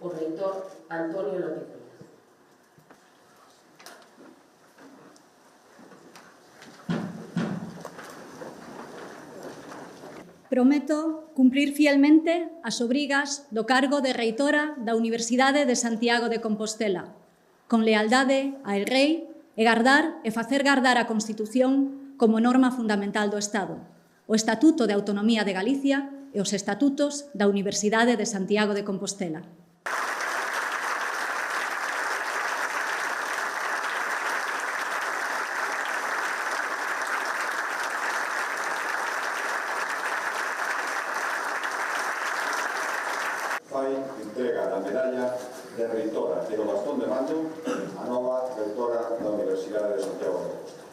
o reitor Antonio López Ruiz. Prometo cumprir fielmente as obrigas do cargo de reitora da Universidade de Santiago de Compostela, con lealdade ao Rei e gardar e facer gardar a Constitución como norma fundamental do Estado, o Estatuto de Autonomía de Galicia e os Estatutos da Universidade de Santiago de Compostela. Fai entrega da medalla de reitora e do bastón de mando a nova reitora da Universidade de Santiago de Compostela.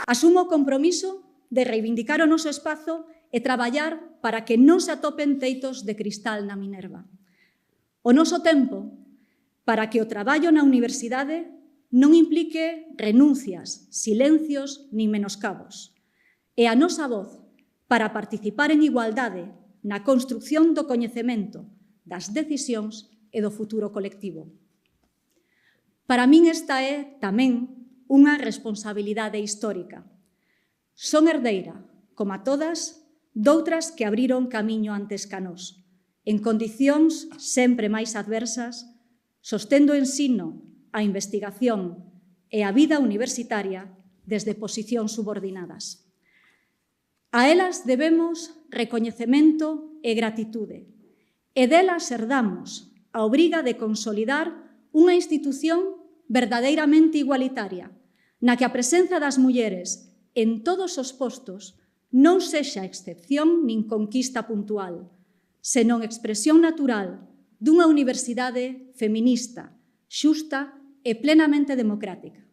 Asumo o compromiso de reivindicar o noso espazo e traballar para que non se atopen teitos de cristal na Minerva. O noso tempo para que o traballo na universidade non implique renuncias, silencios nin menoscabos. E a nosa voz para participar en igualdade na construción do coñecemento, das decisións e do futuro colectivo. Para min esta é tamén unha responsabilidade histórica. Son herdeira, como a todas, doutras que abriron camiño antes ca nós, en condicións sempre máis adversas, sostendo o ensino, a investigación e a vida universitaria desde posicións subordinadas. A elas debemos recoñecemento e gratitude, e delas herdamos a obriga de consolidar unha institución verdadeiramente igualitaria, na que a presenza das mulleres en todos os postos non sexa excepción nin conquista puntual, senón expresión natural dunha universidade feminista, xusta e plenamente democrática.